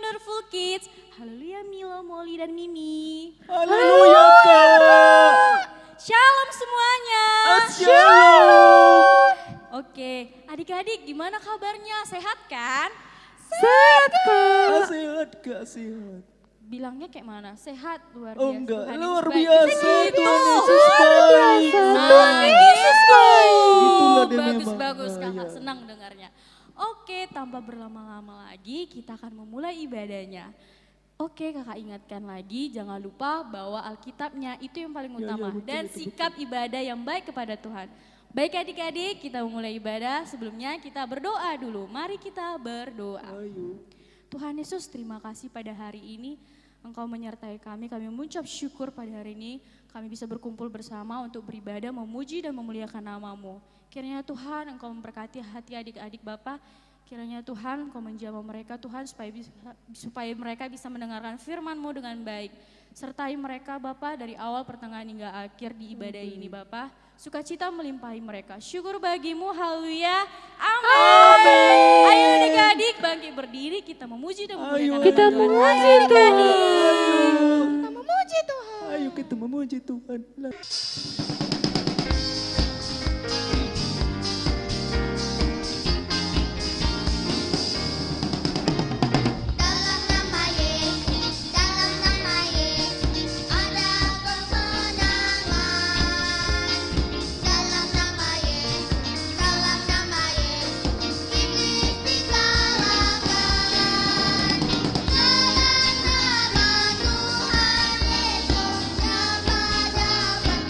Wonderful Kids. Haleluya Milo, Molly, dan Mimi. Haleluya Kak. Shalom semuanya. Shalom. Oke, adik-adik gimana kabarnya? Sehat kan? Sehat Kak. Sehat Kak, sehat. Bilangnya kayak mana? Sehat, luar Oh biasa. enggak, Tuhan luar Yesus baik. biasa. Gitu. Tuhan Yesus baik. Tuhan Yesus baik. Itulah dia Bagus, memang. bagus Ah, kakak, iya. senang dengarnya. Oke, tanpa berlama-lama lagi kita akan memulai ibadahnya. Oke, kakak ingatkan lagi, jangan lupa bawa Alkitabnya, itu yang paling Ya, ya, utama. betul, Dan betul, sikap ibadah yang baik kepada Tuhan. Baik adik-adik, kita memulai ibadah. Sebelumnya kita berdoa dulu. Mari kita berdoa. Ayo. Tuhan Yesus, terima kasih pada hari ini Engkau menyertai kami mengucap syukur pada hari ini kami bisa berkumpul bersama untuk beribadah, memuji dan memuliakan nama-Mu. Kiranya Tuhan Engkau memberkati hati adik-adik Bapa, kiranya Tuhan Engkau menjamah mereka Tuhan supaya mereka bisa mendengarkan firman-Mu dengan baik. Sertai mereka Bapa dari awal pertengahan hingga akhir di ibadah ini Bapa. Sukacita melimpahi mereka. Syukur bagimu, haleluya. Amin. Ayo adik-adik bangkit berdiri, kita memuji dan memuliakan Kita nama Tuhan. memuji Ayo Tuhan. adik-adik. Kita memuji Tuhan. Ayo kita memuji Tuhan. Dalam nama Yesus ada kemenangan. Dalam nama Yesus iblis dikalahkan. Dalam nama Tuhan Yesus siapa dapat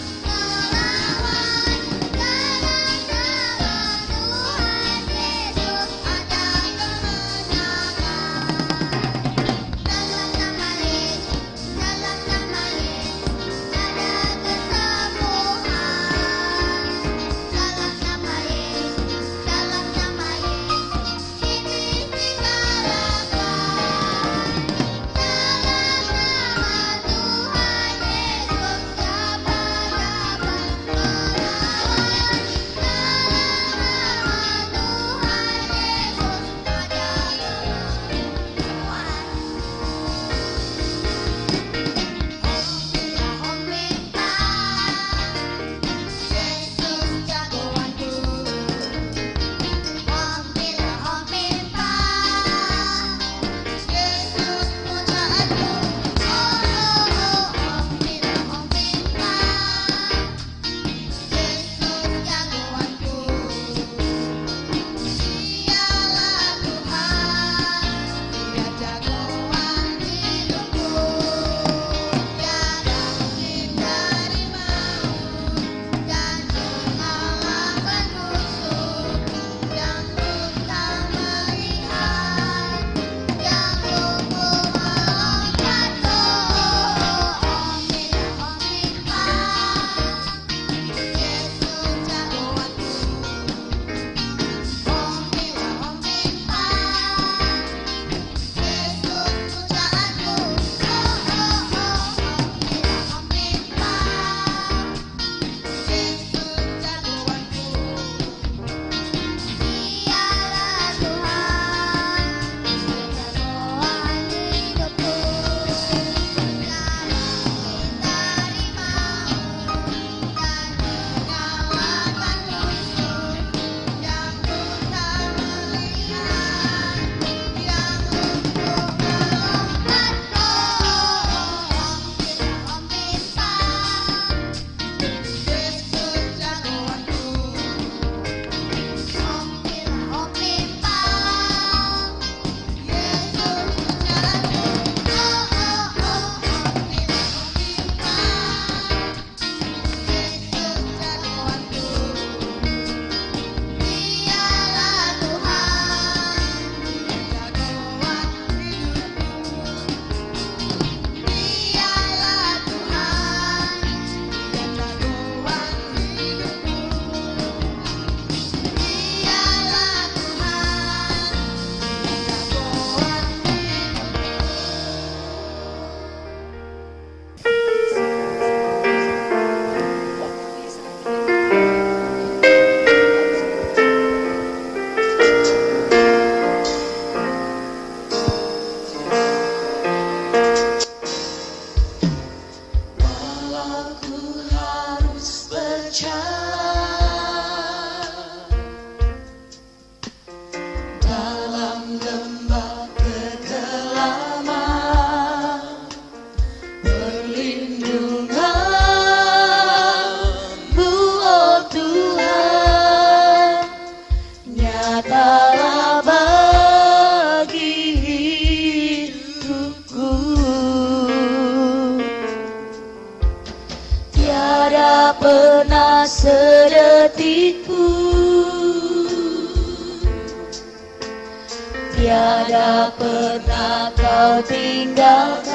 tak pernah kau tinggalkan.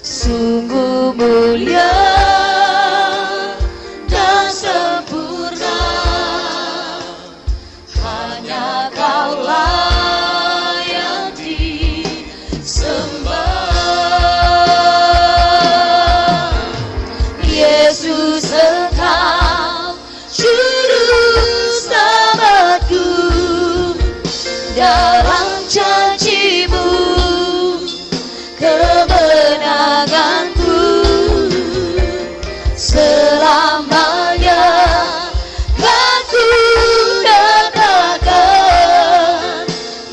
Sungguh mulia dan sempurna, hanya Kaulah yang disembah. Yesus, Engkau juru selamatku, dalam janji-Mu kemenanganku selamanya kan ku nyatakan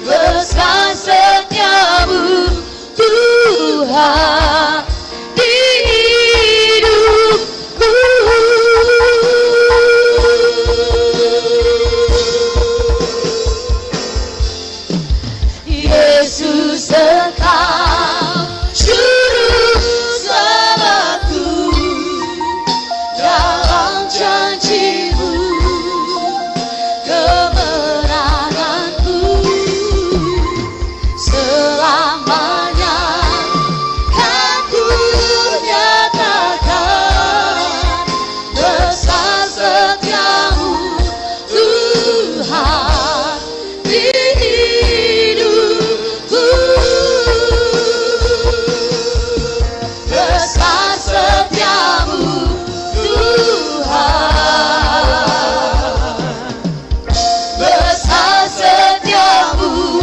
besar setiamu Tuhan di hidupku. Yesus, Engkau juru selamatku, dalam janji-Mu kemenanganku selamanya kan ku nyatakan besar setiamu Tuhan di hidupku. Besar setiamu Tuhan, besar setiamu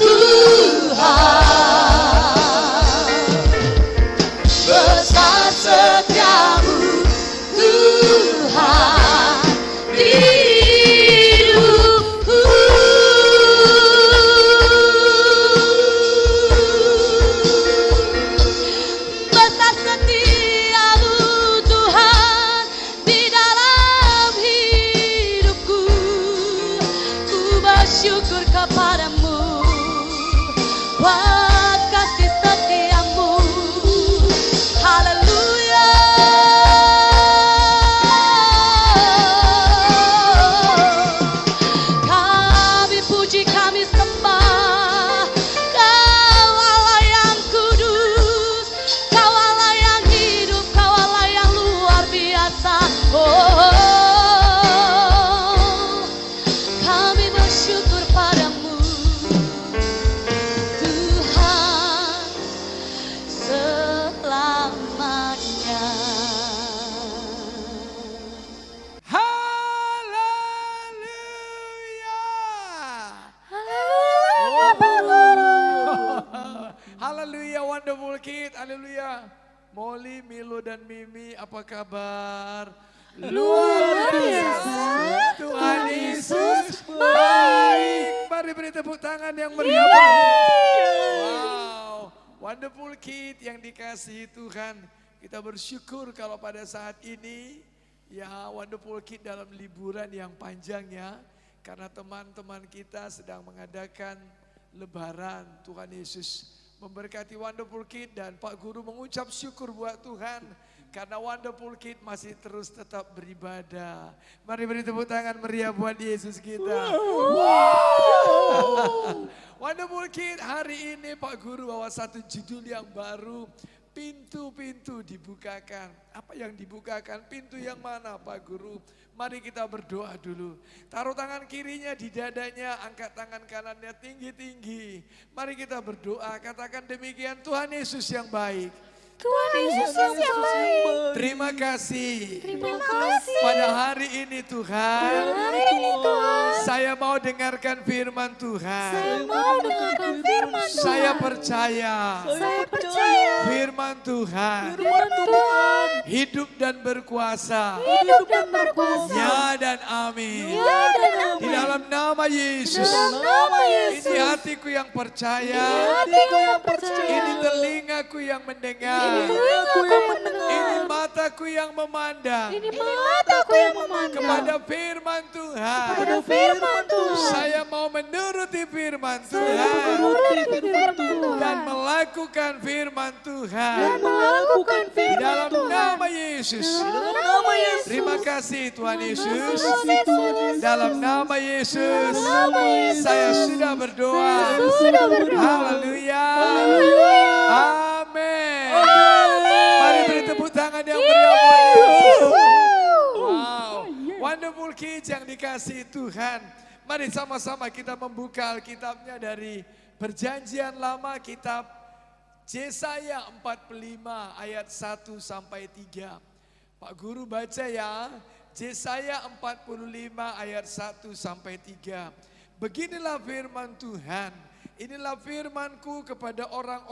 Tuhan, besar setiamu Tuhan di hidupku. Besar setiamu Tuhan di dalam hidupku. Ku bersyukur kepadamu buat kasih setiamu. Haleluya. Kami puji, kami sembah Kau Allah yang kudus, Kau Allah yang hidup, Kau Allah yang luar biasa. Kami bersyukur padamu Tuhan selamanya. Haleluya, wonderful kid, haleluya. Molly, Milo, dan Mimi, apa kabar? Luar biasa, Tuhan Yesus baik. Mari beri tepuk tangan yang meriah. Wow, wonderful kid yang dikasihi Tuhan. Kita bersyukur kalau pada saat ini, ya wonderful kid dalam liburan yang panjang ya. Karena teman-teman kita sedang mengadakan lebaran. Tuhan Yesus memberkati wonderful kid dan Pak Guru mengucap syukur buat Tuhan. Karena wonderful kid masih terus tetap beribadah. Mari beri tepuk tangan meriah buat Yesus kita. Wow. Wonderful kid, hari ini Pak Guru bawa satu judul yang baru. Pintu-pintu dibukakan. Apa yang dibukakan? Pintu yang mana Pak Guru? Mari kita berdoa dulu. Taruh tangan kirinya di dadanya, angkat tangan kanannya tinggi-tinggi. Mari kita berdoa, katakan demikian, Tuhan Yesus yang baik. Tuhan Yesus yang baik. Terima kasih. Terima kasih. Pada hari ini Tuhan, Hari ini Tuhan, saya mau dengarkan firman Tuhan. saya mau dengarkan firman Tuhan. Saya percaya Saya percaya firman Tuhan firman Tuhan hidup dan berkuasa. hidup dan berkuasa. Ya dan amin. Ya dan Di amin. dalam nama Yesus. Dalam nama Yesus. Ini hatiku yang percaya. Hatiku yang percaya. Ini telingaku yang mendengar. Ini mataku yang memandang Ini mataku yang memandang kepada firman Tuhan. pada firman Tuhan. Saya mau menuruti firman Saya Tuhan menuruti firman Tuhan dan melakukan firman dan Tuhan melakukan di firman dalam Tuhan. nama Yesus. Dalam nama Yesus. Terima kasih Tuhan Yesus. Kasih Tuhan Yesus. Dalam nama Yesus, Nama Yesus. saya sudah berdoa. Sudah berdoa. Haleluya. Haleluya. Amin. Mari beri tepuk tangan yang meriah buat Yesus. Wow, wonderful kids yang dikasihi Tuhan. Mari sama-sama kita membuka Alkitabnya dari Perjanjian Lama, kitab Yesaya 45 ayat 1 sampai 3. Pak Guru baca ya, Yesaya 45 ayat 1 sampai 3. Beginilah firman Tuhan, inilah firmanku kepada orang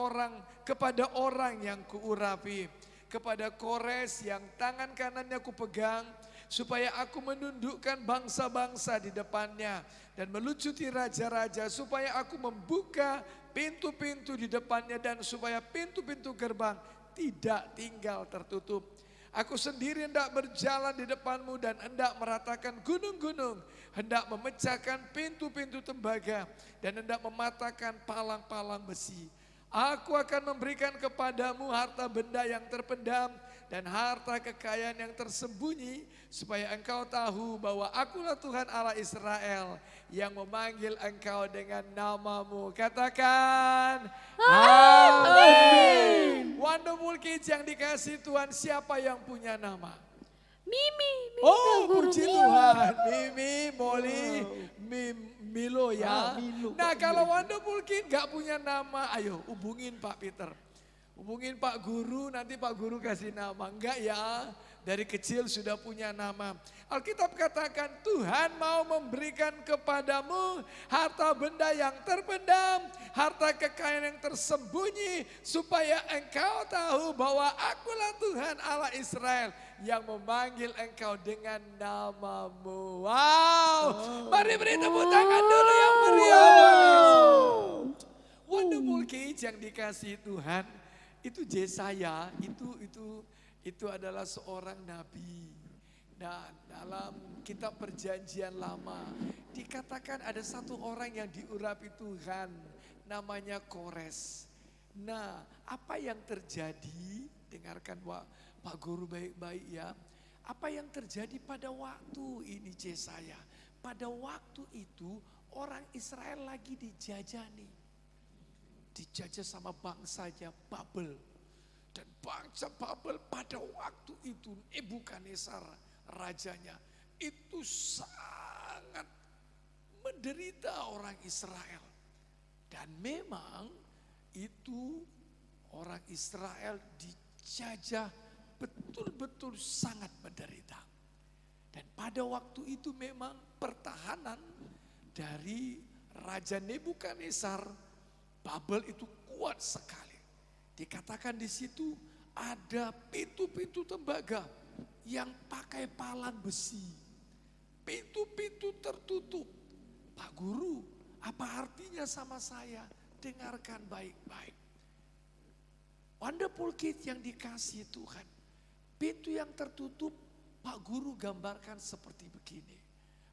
yang kuurapi, kepada Kores yang tangan kanannya kupegang, supaya aku menundukkan bangsa-bangsa di depannya dan melucuti raja-raja, supaya aku membuka pintu-pintu di depannya dan supaya pintu-pintu gerbang tidak tinggal tertutup. Aku sendiri hendak berjalan di depanmu dan hendak meratakan gunung-gunung, hendak memecahkan pintu-pintu tembaga dan hendak mematahkan palang-palang besi. Aku akan memberikan kepadamu harta benda yang terpendam dan harta kekayaan yang tersembunyi, supaya engkau tahu bahwa akulah Tuhan Allah Israel yang memanggil engkau dengan namamu. Katakan amin. Wonderful kids yang dikasih Tuhan, siapa yang punya nama? Mimi. Oh, puji Tuhan. Mimi, Molly, Milo ya. Nah, kalau Wonderful Kid gak punya nama, ayo hubungin Pak Peter. Hubungin Pak Guru, nanti Pak Guru kasih nama. Enggak ya, dari kecil sudah punya nama. Alkitab katakan Tuhan mau memberikan kepadamu harta benda yang terpendam, harta kekayaan yang tersembunyi, supaya engkau tahu bahwa akulah Tuhan Allah Israel yang memanggil engkau dengan namamu. Wow, mari beri tepuk tangan dulu yang meriah. Wonderful kids yang dikasihi Tuhan, itu Yesaya, itu adalah seorang nabi. Dan dalam kitab Perjanjian Lama dikatakan ada satu orang yang diurapi Tuhan, namanya Kores. Nah, apa yang terjadi? Dengarkan Pak Guru baik-baik ya. Apa yang terjadi pada waktu ini Yesaya? Pada waktu itu orang Israel lagi dijajah sama bangsanya Babel. Dan bangsa Babel pada waktu itu Nebukadnezar rajanya itu sangat menderita orang Israel. Dan memang itu orang Israel dijajah betul-betul sangat menderita. Dan pada waktu itu memang pertahanan dari Raja Nebukadnezar Babel itu kuat sekali. Dikatakan di situ ada pintu-pintu tembaga yang pakai palang besi. Pintu-pintu tertutup. Pak Guru, apa artinya sama saya? Dengarkan baik-baik. Wonderful kids yang dikasihi Tuhan. Pintu yang tertutup, Pak Guru gambarkan seperti begini.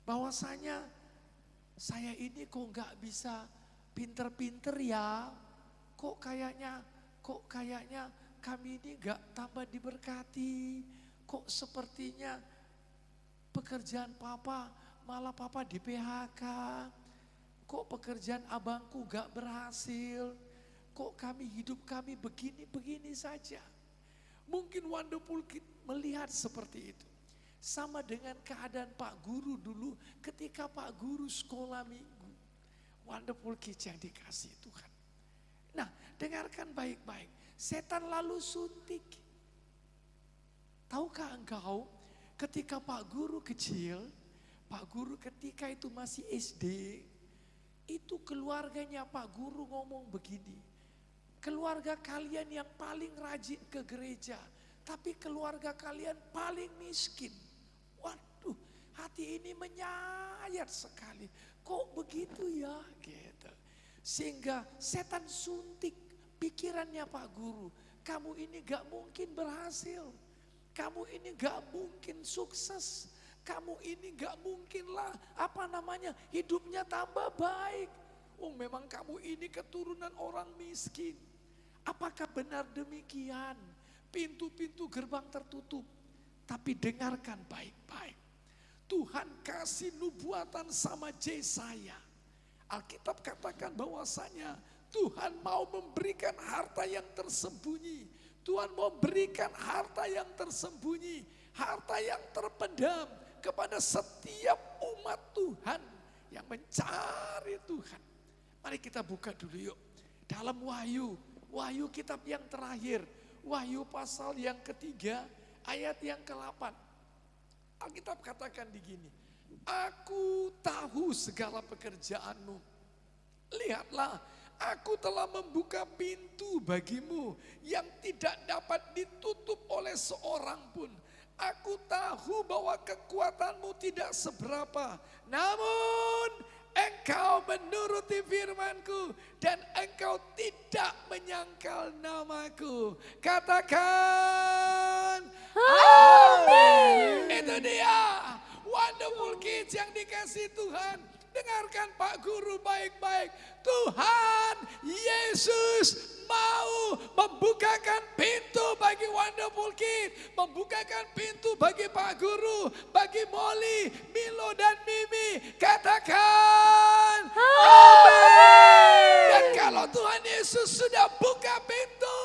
Bahwasanya saya ini kok gak bisa pinter-pinter ya. Kok kayaknya kami ini gak tambah diberkati. Kok sepertinya pekerjaan papa malah papa di PHK. Kok pekerjaan abangku gak berhasil. Kok hidup kami begini-begini saja. Mungkin Wonderful Kid melihat seperti itu. Sama dengan keadaan Pak Guru dulu ketika Pak Guru sekolah minggu. Wonderful Kids yang dikasih Tuhan. Nah, dengarkan baik-baik. Setan lalu suntik. Tahukah engkau ketika Pak Guru kecil, Pak Guru ketika itu masih SD, itu keluarganya Pak Guru ngomong begini. Keluarga kalian yang paling rajin ke gereja, tapi keluarga kalian paling miskin. Waduh, hati ini menyayat sekali. Kok begitu ya? Gitu. Sehingga setan suntik pikirannya Pak Guru. kamu ini gak mungkin berhasil. Kamu ini gak mungkin sukses. Kamu ini gak mungkinlah hidupnya tambah baik. Oh memang kamu ini keturunan orang miskin. Apakah benar demikian? Pintu-pintu gerbang tertutup. Tapi dengarkan baik-baik. Tuhan kasih nubuatan sama Yesaya. Alkitab katakan bahwasanya Tuhan mau memberikan harta yang tersembunyi. Tuhan mau berikan harta yang tersembunyi. Harta yang terpendam kepada setiap umat Tuhan yang mencari Tuhan. Mari kita buka dulu yuk. Dalam Wahyu kitab yang terakhir. Wahyu pasal yang ketiga ayat yang ke-8. Alkitab katakan begini. Aku tahu segala pekerjaanmu. Lihatlah, aku telah membuka pintu bagimu yang tidak dapat ditutup oleh seorang pun. Aku tahu bahwa kekuatanmu tidak seberapa. Namun engkau menuruti firmanku dan engkau tidak menyangkal namaku. Katakan amin. Itu dia. Wonderful Kids yang dikasih Tuhan. Dengarkan Pak Guru baik-baik. Tuhan Yesus mau membukakan pintu bagi Wonderful Kids. Membukakan pintu bagi Pak Guru, bagi Molly, Milo dan Mimi. Katakan amin. Dan kalau Tuhan Yesus sudah buka pintu.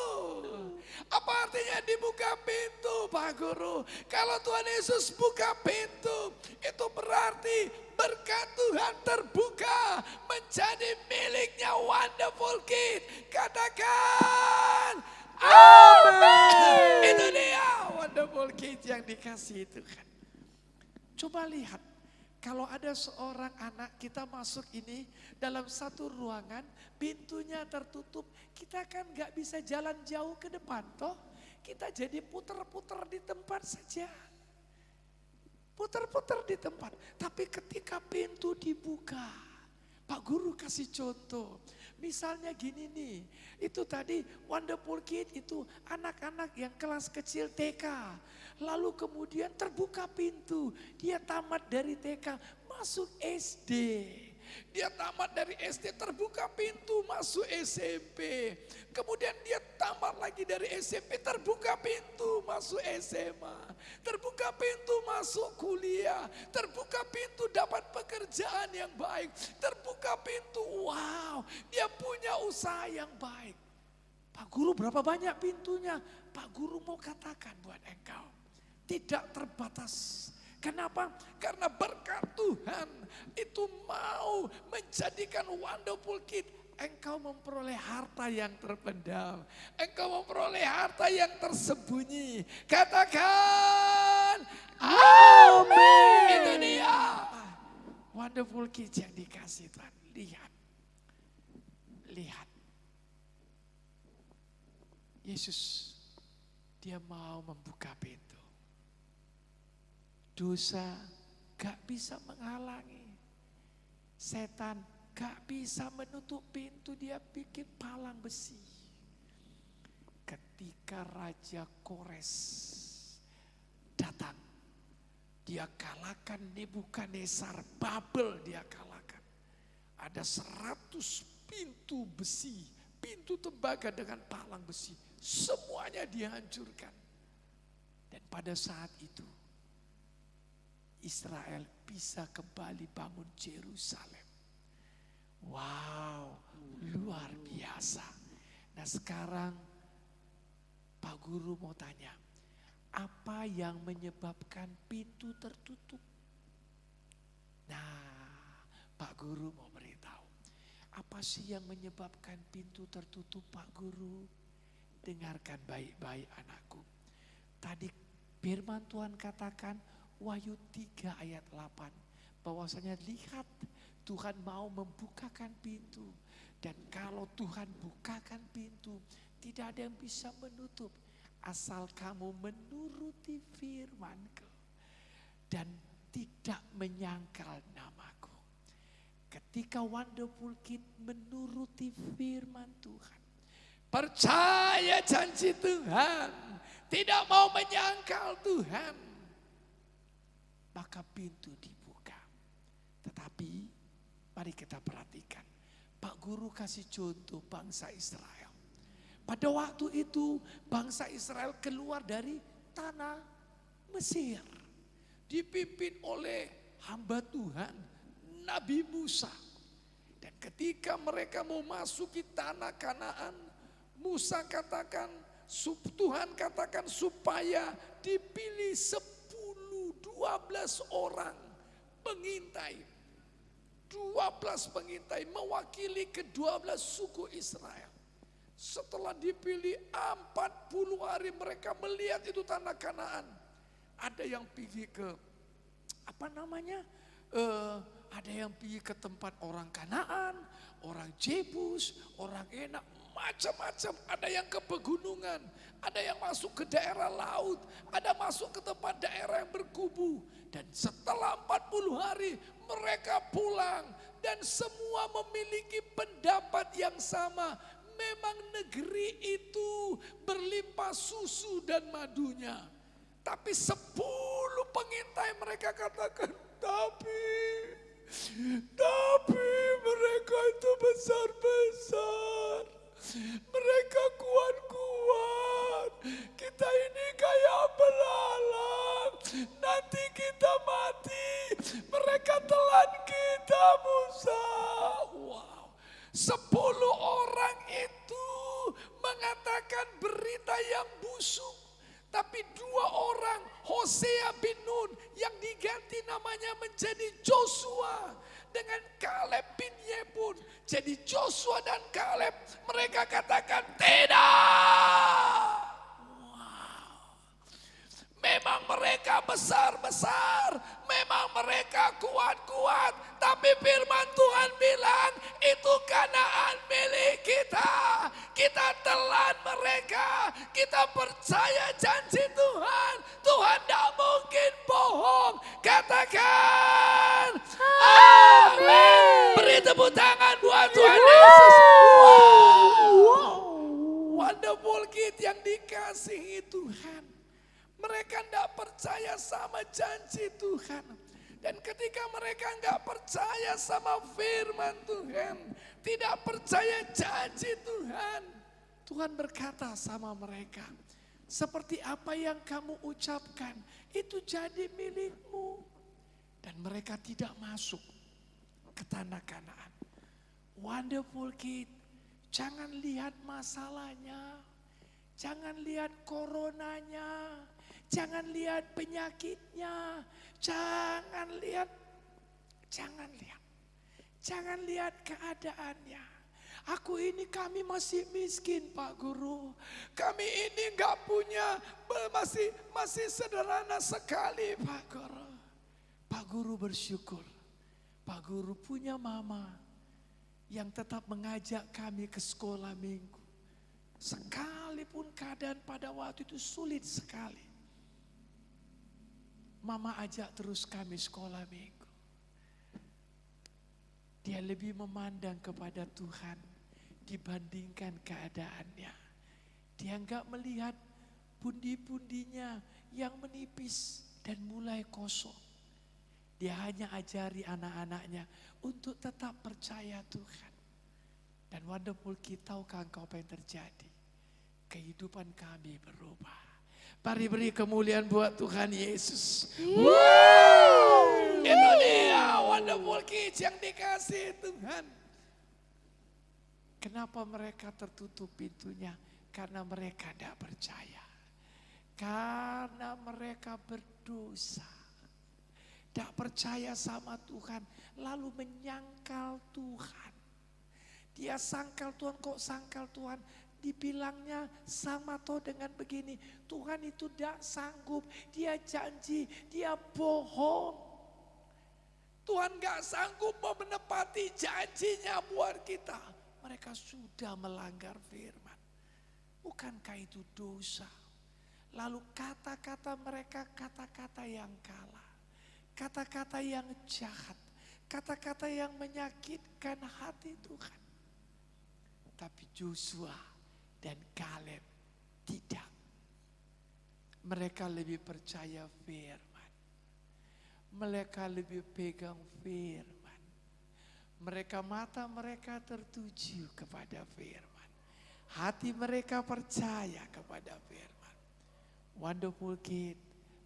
Apa artinya dibuka pintu Pak Guru? Kalau Tuhan Yesus buka pintu, itu berarti berkat Tuhan terbuka menjadi miliknya Wonderful Kids. Katakan amin. Itu dia Wonderful Kids yang dikasih Tuhan. Coba lihat. Kalau ada seorang anak kita masuk ini dalam satu ruangan, pintunya tertutup, kita kan gak bisa jalan jauh ke depan toh. Kita jadi putar-putar di tempat saja. Putar-putar di tempat. Tapi ketika pintu dibuka, Pak Guru kasih contoh. Misalnya gini nih, itu tadi Wonderful Kids itu anak-anak yang kelas kecil TK. Lalu kemudian terbuka pintu, dia tamat dari TK masuk SD. Dia tamat dari SD terbuka pintu masuk SMP. Kemudian dia tamat lagi dari SMP terbuka pintu masuk SMA. Terbuka pintu masuk kuliah. Terbuka pintu dapat pekerjaan yang baik. Terbuka pintu wow dia punya usaha yang baik. Pak Guru berapa banyak pintunya? Pak Guru mau katakan buat engkau. Tidak terbatas. Kenapa? Karena berkat Tuhan itu mau menjadikan Wonderful Kids. Engkau memperoleh harta yang terpendam. Engkau memperoleh harta yang tersembunyi. Katakan amin. Itu dia. Wonderful Kids yang dikasih Tuhan. Lihat. Lihat. Yesus, dia mau membuka pintu. Dosa gak bisa menghalangi. Setan gak bisa menutup pintu, dia bikin palang besi. Ketika Raja Kores datang, dia kalahkan Nebukadnezar, Babel dia kalahkan. Ada 100 pintu besi, pintu tembaga dengan palang besi. Semuanya dihancurkan. Dan pada saat itu, Israel bisa kembali bangun Yerusalem. Wow, luar biasa. Nah sekarang Pak Guru mau tanya, apa yang menyebabkan pintu tertutup? Nah, Pak Guru mau beritahu. Apa sih yang menyebabkan pintu tertutup, Pak Guru? Dengarkan baik-baik anakku. Tadi firman Tuhan katakan, Wahyu 3 ayat 8. Bahwasanya lihat Tuhan mau membukakan pintu. Dan kalau Tuhan bukakan pintu, tidak ada yang bisa menutup. Asal kamu menuruti firman-Ku. Dan tidak menyangkal namaku. Ketika Wonderful Kids menuruti firman Tuhan. percaya janji Tuhan, tidak mau menyangkal Tuhan, maka pintu dibuka. Tetapi mari kita perhatikan, Pak Guru kasih contoh bangsa Israel. Pada waktu itu bangsa Israel keluar dari tanah Mesir, dipimpin oleh hamba Tuhan, Nabi Musa. Dan ketika mereka mau masuki tanah Kanaan, Musa katakan, Tuhan katakan supaya dipilih 12 orang pengintai. 12 pengintai mewakili ke-12 suku Israel. Setelah dipilih 40 hari mereka melihat itu tanah Kanaan. Ada yang pergi ke ada yang pergi ke tempat orang Kanaan, orang Jebus, orang Enak, macam-macam. Ada yang ke pegunungan, ada yang masuk ke daerah laut, ada masuk ke tempat daerah yang berkubu. Dan setelah 40 hari mereka pulang dan semua memiliki pendapat yang sama. Memang negeri itu berlimpah susu dan madunya. Tapi 10 pengintai mereka katakan, tapi mereka itu besar-besar. Mereka kuat-kuat. Kita ini kayak belalang. Nanti kita mati. Mereka telan kita, Musa. Wow. 10 orang itu mengatakan berita yang busuk. Tapi 2 orang, Hosea bin Nun yang diganti namanya menjadi Joshua dengan Kaleb bin Yefun. Jadi Joshua dan Kaleb mereka katakan tidak. Wow. Memang mereka besar-besar, memang mereka kuat-kuat. Tapi firman Tuhan bilang itu Kanaan milik kita. Kita telan mereka, kita percaya janji Tuhan. Tuhan tidak mungkin bohong. Katakan amin. Beri tepuk tangan buat Tuhan Yesus. Wow. Wonderful kid yang dikasihi Tuhan. Mereka tidak percaya sama janji Tuhan. Dan ketika mereka enggak percaya sama firman Tuhan, tidak percaya janji Tuhan, Tuhan berkata sama mereka, seperti apa yang kamu ucapkan, itu jadi milikmu. Dan mereka tidak masuk ke tanah Kanaan. Wonderful kid, jangan lihat masalahnya, jangan lihat coronanya, jangan lihat penyakitnya, jangan lihat keadaannya. Kami masih miskin Pak Guru. Kami ini enggak punya, masih sederhana sekali Pak Guru. Pak Guru bersyukur. Pak Guru punya mama yang tetap mengajak kami ke sekolah minggu. Sekalipun keadaan pada waktu itu sulit sekali. Mama ajak terus kami sekolah minggu. Dia lebih memandang kepada Tuhan dibandingkan keadaannya. Dia enggak melihat pundi-pundinya yang menipis dan mulai kosong. Dia hanya ajari anak-anaknya untuk tetap percaya Tuhan. Dan wonderful kita, tahukah engkau apa yang terjadi? Kehidupan kami berubah. Mari beri kemuliaan buat Tuhan Yesus. Wow. Itu dia wonderful kids yang dikasih Tuhan. Kenapa mereka tertutup pintunya? Karena mereka tidak percaya. Karena mereka berdosa. Tidak percaya sama Tuhan. Lalu menyangkal Tuhan. Dia sangkal Tuhan, kok sangkal Tuhan? Dibilangnya sama toh dengan begini, Tuhan itu tidak sanggup, dia janji, dia bohong. Tuhan gak sanggup menepati janjinya buat kita. Mereka sudah melanggar firman. Bukankah itu dosa? Lalu kata-kata mereka kata-kata yang kalah. Kata-kata yang jahat. Kata-kata yang menyakitkan hati Tuhan. Tapi Joshua dan Kaleb tidak. Mereka lebih percaya firman. Mereka lebih pegang firman. Mata mereka tertuju kepada firman. Hati mereka percaya kepada firman. Wonderful Kid,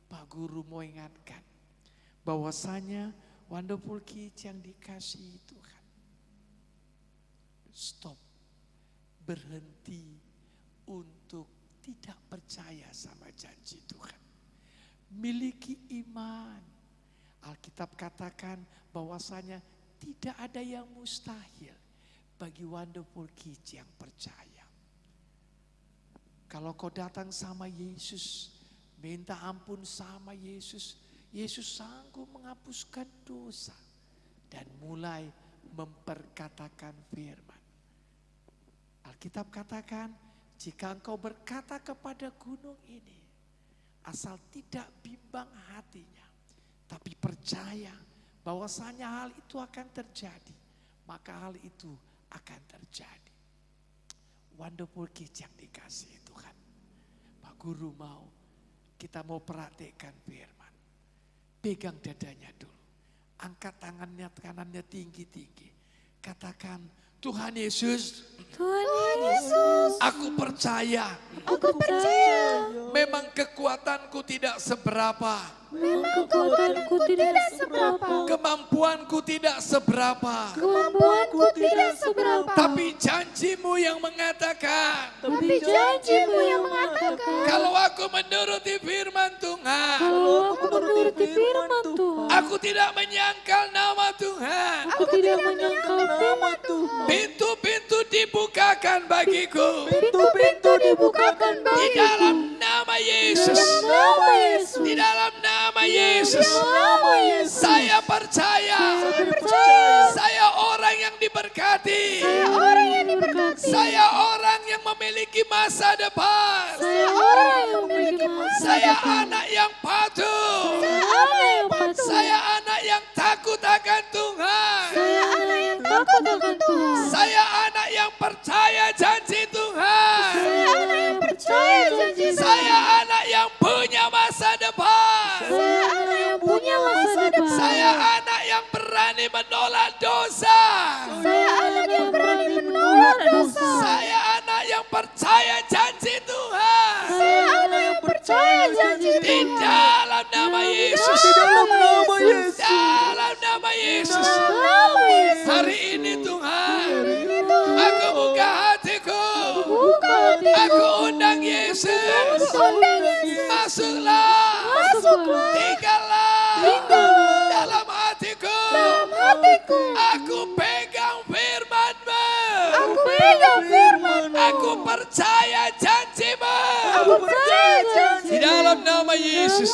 Pak Guru mau ingatkan bahwasanya Wonderful Kids yang dikasihi Tuhan. Stop, berhenti untuk tidak percaya sama janji Tuhan. Miliki iman. Alkitab katakan bahwasanya tidak ada yang mustahil bagi Wonderful Kids yang percaya. Kalau kau datang sama Yesus, minta ampun sama Yesus, Yesus sanggup menghapuskan dosa dan mulai memperkatakan firman. Alkitab katakan, jika engkau berkata kepada gunung ini, asal tidak bimbang hatinya, tapi percaya bahwasanya hal itu akan terjadi, maka hal itu akan terjadi. Wonderful Kids yang dikasihi Tuhan. Pak Guru kita mau perhatikan firman. Pegang dadanya dulu. Angkat tangannya kanannya tinggi-tinggi. Katakan, Tuhan Yesus, aku percaya. Memang kekuatanku tidak seberapa. Kemampuanku tidak seberapa. Tapi janjimu yang mengatakan. Kalau aku menuruti firman Tuhan. Aku tidak menyangkal nama Tuhan. Pintu-pintu dibukakan bagiku. Di dalam nama Yesus. Di dalam nama Yesus. Saya percaya. Saya orang yang diberkati. Saya orang yang memiliki masa depan. Saya anak yang patuh. Saya anak yang takut akan Tuhan. Saya anak yang percaya janji Tuhan. Saya anak yang punya masa depan. Saya anak yang berani menolak dosa. Saya anak yang percaya janji Tuhan. Di dalam nama Yesus. Dalam nama Yesus. Hari ini Tuhan, aku buka hatiku. Aku undang Yesus. Masuklah. Tinggallah dalam hatiku. Aku pegang firman-Mu. Aku percaya janji-Mu. Di dalam nama Yesus.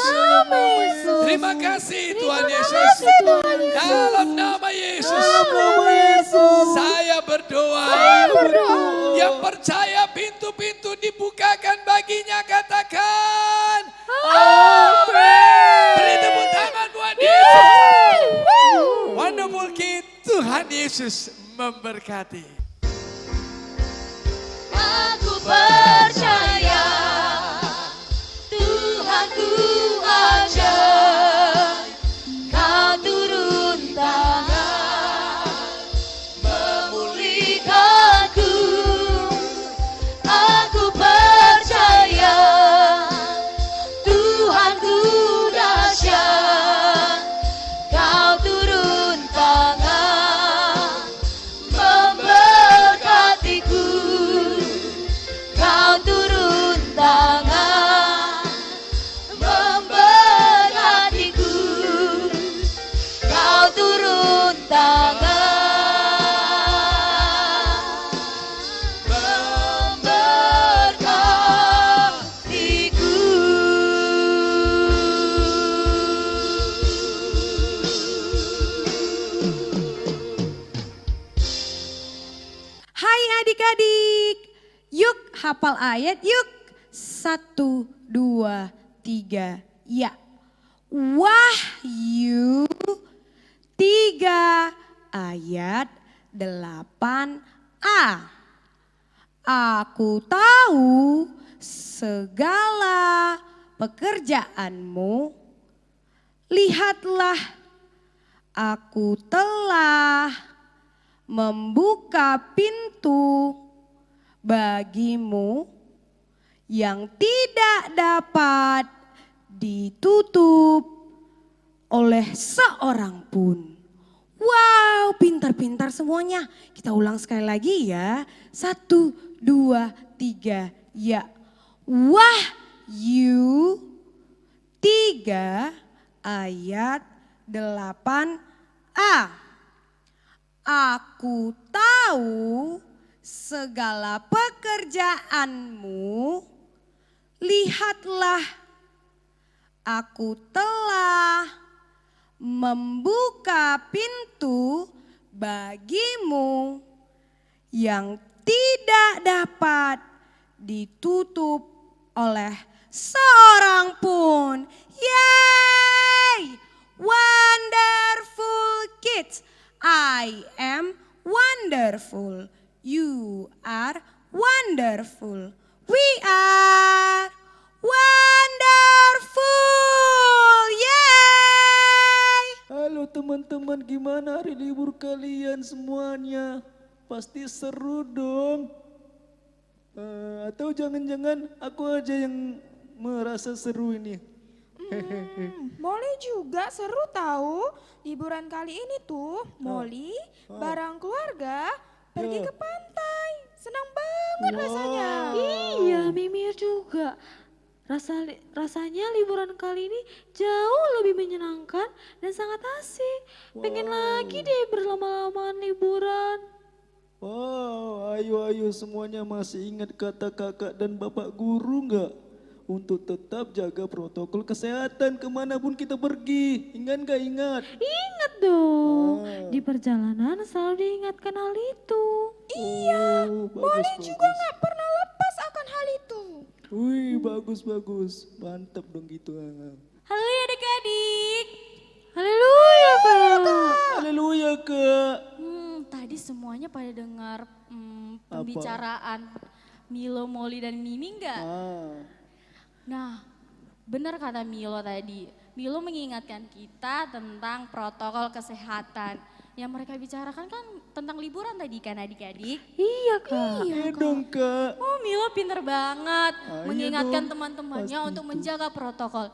Terima kasih Tuhan Yesus. Dalam nama Yesus. Saya berdoa. Yang percaya pintu-pintu dibukakan baginya, katakan amin. Beri tepuk tangan buat Yesus. Wonderful Kid, Tuhan Yesus memberkati. Aku percaya Tuhanku ajaib, Kau turun tangan memulihkanku. Aku percaya Tuhanku dahsyat, Kau turun tangan memberkatiku. Kau turun tangan memberkatiku. Kau turun tangan memberkatiku. Hai adik-adik, yuk hafal ayat yuk. 1, 2, 3, ya. Wahyu 3 ayat 8a. Aku tahu segala pekerjaanmu. Lihatlah, aku telah membuka pintu bagimu yang tidak dapat ditutup oleh seorang pun. Wow, pintar-pintar semuanya. Kita ulang sekali lagi ya. 1, 2, 3, ya. Wahyu 3 ayat 8a. Aku tahu segala pekerjaanmu. Lihatlah, aku telah membuka pintu bagimu yang tidak dapat ditutup oleh seorang pun. Yay! Wonderful kids. I am wonderful. You are wonderful. We are wonderful. Yay! Halo teman-teman, gimana hari libur kalian semuanya? Pasti seru dong. Atau jangan-jangan aku aja yang merasa seru ini. Molly juga seru tahu. Liburan kali ini tuh Molly bareng keluarga pergi ke pantai. Senang banget rasanya. Iya, Mimi juga. Rasanya liburan kali ini jauh lebih menyenangkan dan sangat asik. Pengen lagi deh berlama-lamaan liburan. Wow, ayo semuanya masih ingat kata kakak dan bapak guru nggak? Untuk tetap jaga protokol kesehatan kemanapun kita pergi. Ingat nggak ingat? Ingat dong, di perjalanan selalu diingatkan hal itu. Iya, Molly juga nggak pernah lepas akan hal itu. Wih, bagus. Mantap dong gitu. Halo ya adik-adik. Haleluya, Kak. Haleluya, Kak. Tadi semuanya pada dengar pembicaraan Milo, Molly, dan Mimi enggak? Nah, benar kata Milo tadi. Milo mengingatkan kita tentang protokol kesehatan. Yang mereka bicarakan kan tentang liburan tadi kan adik-adik? Iya, Kak. Iya dong, Kak. Oh, Milo pinter banget Iya mengingatkan dong, teman-temannya pasti untuk itu. menjaga protokol.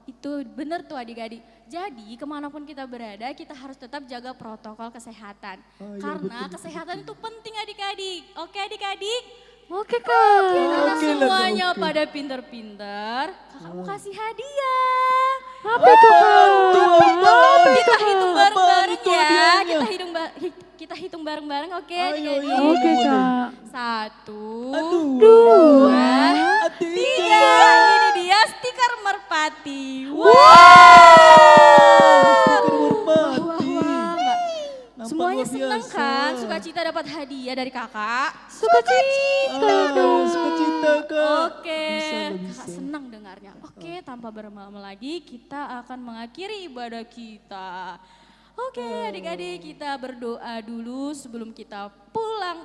Itu benar tuh adik-adik. Jadi kemanapun kita berada kita harus tetap jaga protokol kesehatan. Oh, iya, Karena betul, kesehatan itu penting adik-adik. Oke adik-adik? Oke, Kak. Karena Oke lah, semuanya oke. pada pinter-pinter, kakak mau kasih hadiah. Apa itu, Kak? Kita hitung bareng-bareng itu ya. hadiahnya? Kita hitung bareng-bareng oke Ayo, adik-adik? iya. Oke, Kak. 1, Dua, 2, tiga. 3. Ini dia stiker merpati. Stiker merpati. Nampak Semuanya luar senang biasa. kan? Sukacita dapat hadiah dari kakak. Sukacita dong. Sukacita, Kak. Oke, Bisa. kakak senang dengarnya. Oke, tanpa berlama-lama lagi kita akan mengakhiri ibadah kita. Oke, adik-adik kita berdoa dulu sebelum kita pulang.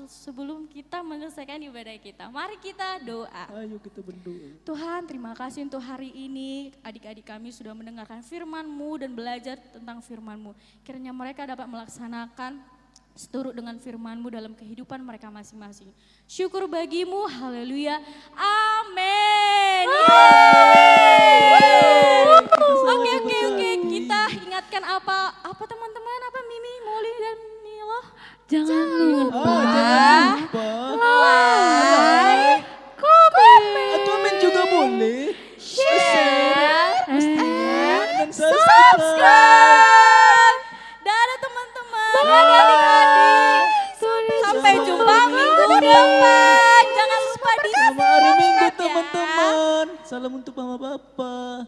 Sebelum kita menyelesaikan ibadah kita. Mari kita doa. Ayo kita berdoa. Tuhan, terima kasih untuk hari ini. Adik-adik kami sudah mendengarkan firman-Mu dan belajar tentang firman-Mu. Kiranya mereka dapat melaksanakan seturut dengan firman-Mu dalam kehidupan mereka masing-masing. Syukur bagimu, haleluya, amin. Oke, kita ingatkan apa teman-teman, apa Mimi, Molly, dan Milo? Jangan lupa. Jangan lupa. Like, Komen juga boleh. share, Dan subscribe. Dadah teman-teman, adik-adik. Sampai jumpa minggu depan. Jangan lupa di Selamat hari Minggu subscribe ya. teman-teman. Salam untuk mama papa.